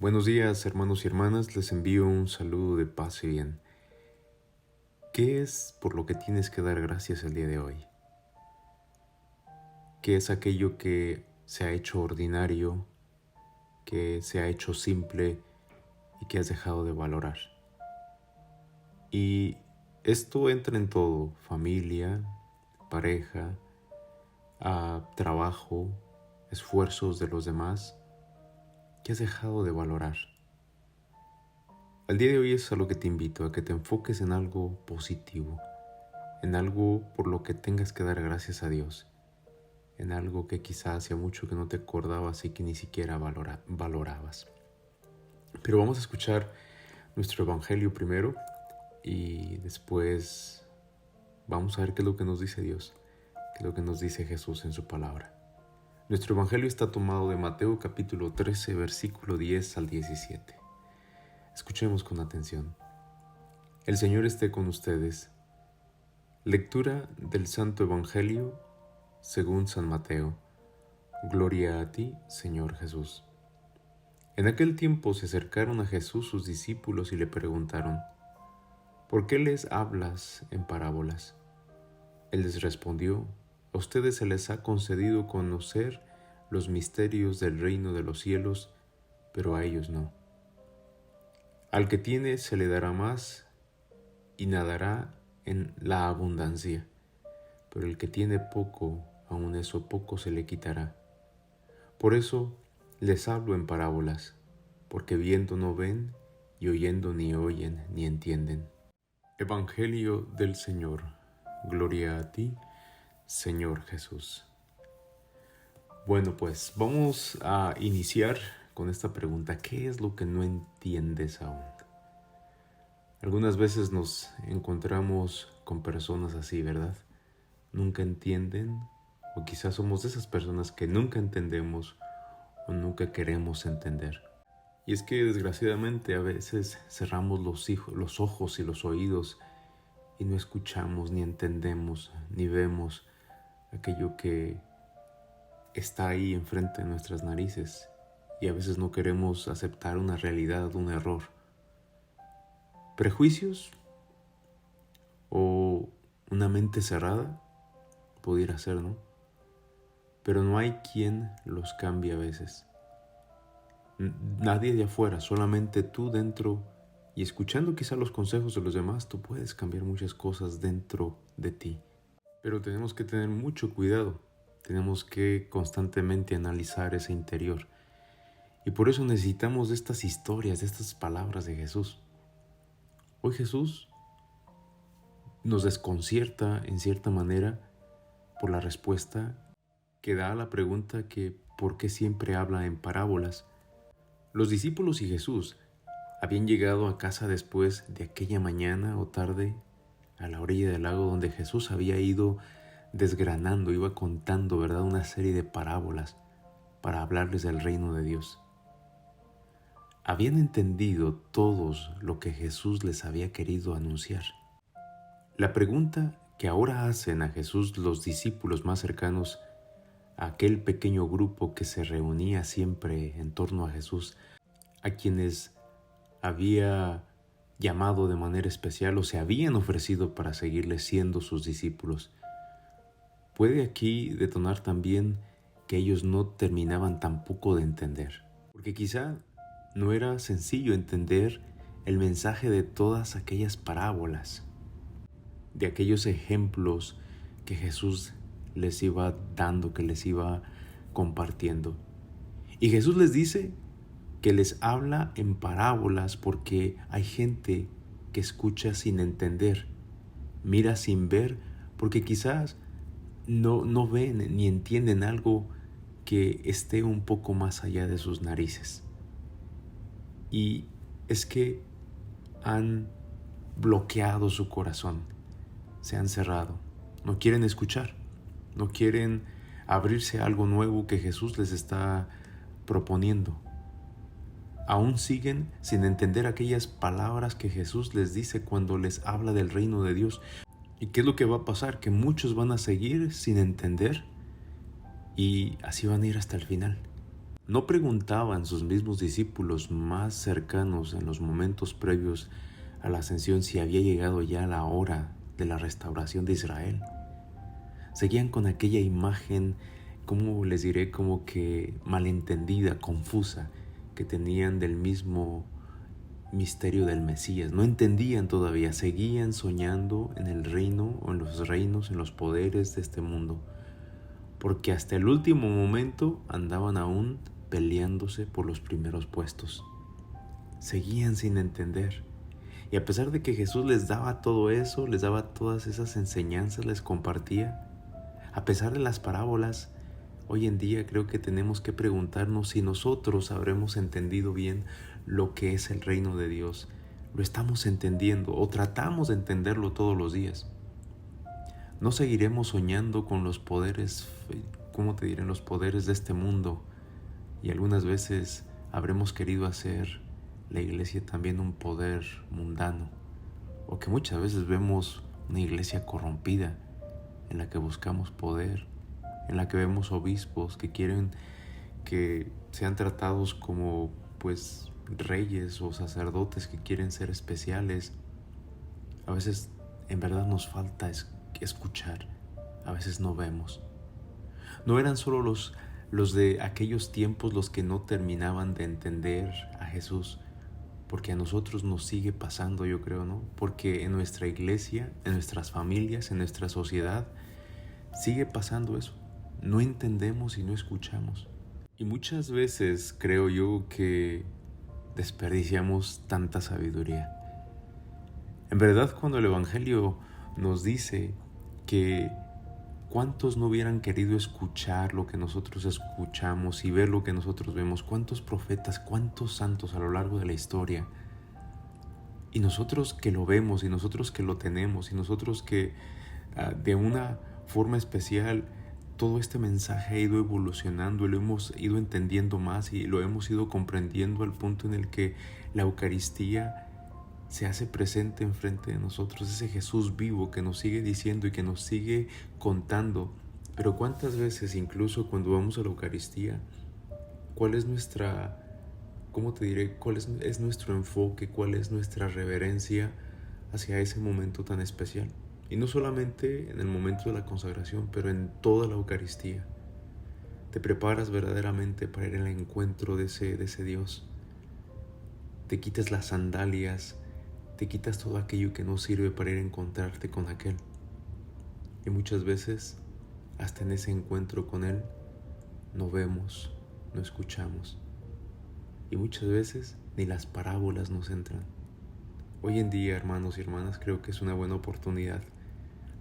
Buenos días, hermanos y hermanas, les envío un saludo de paz y bien. ¿Qué es por lo que tienes que dar gracias el día de hoy? ¿Qué es aquello que se ha hecho ordinario, que se ha hecho simple y que has dejado de valorar? Y esto entra en todo: familia, pareja, trabajo, esfuerzos de los demás, que has dejado de valorar. El día de hoy es a lo que te invito, a que te enfoques en algo positivo, en algo por lo que tengas que dar gracias a Dios, en algo que quizás hacía mucho que no te acordabas y que ni siquiera valorabas. Pero vamos a escuchar nuestro evangelio primero y después vamos a ver qué es lo que nos dice Dios, qué es lo que nos dice Jesús en su palabra. Nuestro evangelio está tomado de Mateo capítulo 13, versículo 10 al 17. Escuchemos con atención. El Señor esté con ustedes. Lectura del Santo Evangelio según San Mateo. Gloria a ti, Señor Jesús. En aquel tiempo se acercaron a Jesús sus discípulos y le preguntaron: ¿por qué les hablas en parábolas? Él les respondió: a ustedes se les ha concedido conocer los misterios del reino de los cielos, pero a ellos no. Al que tiene se le dará más y nadará en la abundancia, pero el que tiene poco, aun eso poco se le quitará. Por eso les hablo en parábolas, porque viendo no ven, y oyendo ni oyen ni entienden. Evangelio del Señor. Gloria a ti, Señor Jesús. Bueno, pues vamos a iniciar con esta pregunta: ¿qué es lo que no entiendes aún? Algunas veces nos encontramos con personas así, ¿verdad? Nunca entienden, o quizás somos de esas personas que nunca entendemos o nunca queremos entender. Y es que desgraciadamente a veces cerramos los ojos y los oídos y no escuchamos, ni entendemos, ni vemos aquello que está ahí enfrente de nuestras narices. Y a veces no queremos aceptar una realidad, un error. ¿Prejuicios o una mente cerrada? Pudiera ser, ¿no? Pero no hay quien los cambie a veces. Nadie de afuera, solamente tú dentro, y escuchando quizá los consejos de los demás, tú puedes cambiar muchas cosas dentro de ti. Pero tenemos que tener mucho cuidado, tenemos que constantemente analizar ese interior. Y por eso necesitamos de estas historias, de estas palabras de Jesús. Hoy Jesús nos desconcierta en cierta manera por la respuesta que da a la pregunta que ¿por qué siempre habla en parábolas? Los discípulos y Jesús habían llegado a casa después de aquella mañana o tarde a la orilla del lago donde Jesús había ido desgranando, iba contando, ¿verdad?, una serie de parábolas para hablarles del reino de Dios. Habían entendido todos lo que Jesús les había querido anunciar. La pregunta que ahora hacen a Jesús los discípulos más cercanos, a aquel pequeño grupo que se reunía siempre en torno a Jesús, a quienes había llamado de manera especial o se habían ofrecido para seguirle siendo sus discípulos, puede aquí detonar también que ellos no terminaban tampoco de entender, porque quizá no era sencillo entender el mensaje de todas aquellas parábolas, de aquellos ejemplos que Jesús les iba dando, que les iba compartiendo. Y Jesús les dice que les habla en parábolas porque hay gente que escucha sin entender, mira sin ver, porque quizás no ven ni entienden algo que esté un poco más allá de sus narices. Y es que han bloqueado su corazón, se han cerrado, no quieren escuchar, no quieren abrirse a algo nuevo que Jesús les está proponiendo. Aún siguen sin entender aquellas palabras que Jesús les dice cuando les habla del reino de Dios. ¿Y qué es lo que va a pasar? Que muchos van a seguir sin entender y así van a ir hasta el final. ¿No preguntaban sus mismos discípulos más cercanos en los momentos previos a la ascensión si había llegado ya la hora de la restauración de Israel? Seguían con aquella imagen, como les diré, como que malentendida, confusa, que tenían del mismo misterio del Mesías. No entendían todavía, seguían soñando en el reino o en los reinos, en los poderes de este mundo, porque hasta el último momento andaban aún peleándose por los primeros puestos. Seguían sin entender. Y a pesar de que Jesús les daba todo eso, les daba todas esas enseñanzas, les compartía, a pesar de las parábolas, hoy en día creo que tenemos que preguntarnos si nosotros habremos entendido bien lo que es el reino de Dios. ¿Lo estamos entendiendo o tratamos de entenderlo todos los días? No seguiremos soñando con los poderes, ¿cómo te diré? Los poderes de este mundo. Y algunas veces habremos querido hacer la iglesia también un poder mundano. O que muchas veces vemos una iglesia corrompida en la que buscamos poder, en la que vemos obispos que quieren que sean tratados como pues reyes o sacerdotes que quieren ser especiales. A veces en verdad nos falta escuchar, a veces no vemos. No eran solo los de aquellos tiempos los que no terminaban de entender a Jesús, porque a nosotros nos sigue pasando, yo creo, ¿no? Porque en nuestra iglesia, en nuestras familias, en nuestra sociedad, sigue pasando eso. No entendemos y no escuchamos. Y muchas veces creo yo que desperdiciamos tanta sabiduría. En verdad, cuando el Evangelio nos dice que cuántos no hubieran querido escuchar lo que nosotros escuchamos y ver lo que nosotros vemos, cuántos profetas, cuántos santos a lo largo de la historia, y nosotros que lo vemos, y nosotros que lo tenemos, y nosotros que de una forma especial todo este mensaje ha ido evolucionando y lo hemos ido entendiendo más y lo hemos ido comprendiendo al punto en el que la Eucaristía se hace presente enfrente de nosotros, ese Jesús vivo que nos sigue diciendo y que nos sigue contando. Pero cuántas veces, incluso cuando vamos a la Eucaristía, ¿cuál es nuestra, cómo te diré, cuál es nuestro enfoque, cuál es nuestra reverencia hacia ese momento tan especial? Y no solamente en el momento de la consagración, pero en toda la Eucaristía. Te preparas verdaderamente para ir al encuentro de ese Dios. Te quitas las sandalias, te quitas todo aquello que no sirve para ir a encontrarte con aquel. Y muchas veces, hasta en ese encuentro con Él, no vemos, no escuchamos. Y muchas veces ni las parábolas nos entran. Hoy en día, hermanos y hermanas, creo que es una buena oportunidad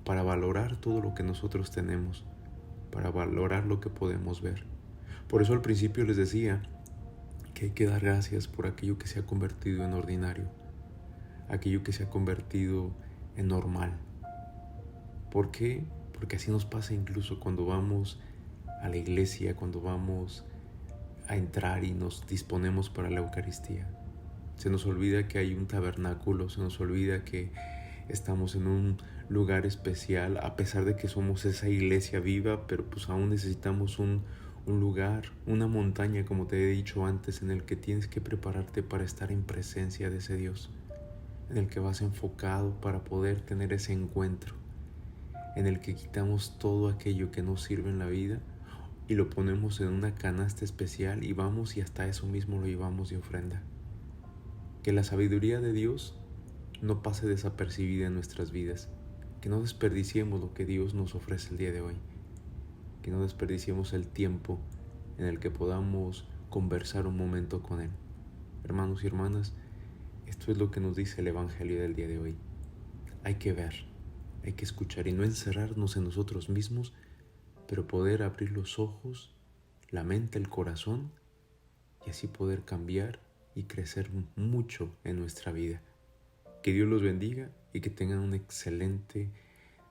para valorar todo lo que nosotros tenemos, para valorar lo que podemos ver. Por eso al principio les decía que hay que dar gracias por aquello que se ha convertido en ordinario, aquello que se ha convertido en normal. ¿Por qué? Porque así nos pasa incluso cuando vamos a la iglesia, cuando vamos a entrar y nos disponemos para la Eucaristía. Se nos olvida que hay un tabernáculo, se nos olvida que estamos en un lugar especial, a pesar de que somos esa iglesia viva, pero pues aún necesitamos un lugar, una montaña, como te he dicho antes, en el que tienes que prepararte para estar en presencia de ese Dios, en el que vas enfocado para poder tener ese encuentro, en el que quitamos todo aquello que no sirve en la vida y lo ponemos en una canasta especial y vamos y hasta eso mismo lo llevamos de ofrenda. Que la sabiduría de Dios no pase desapercibida en nuestras vidas, que no desperdiciemos lo que Dios nos ofrece el día de hoy, que no desperdiciemos el tiempo en el que podamos conversar un momento con Él. Hermanos y hermanas, esto es lo que nos dice el Evangelio del día de hoy. Hay que ver, hay que escuchar y no encerrarnos en nosotros mismos, pero poder abrir los ojos, la mente, el corazón y así poder cambiar y crecer mucho en nuestra vida. Que Dios los bendiga y que tengan un excelente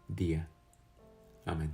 día. Amén.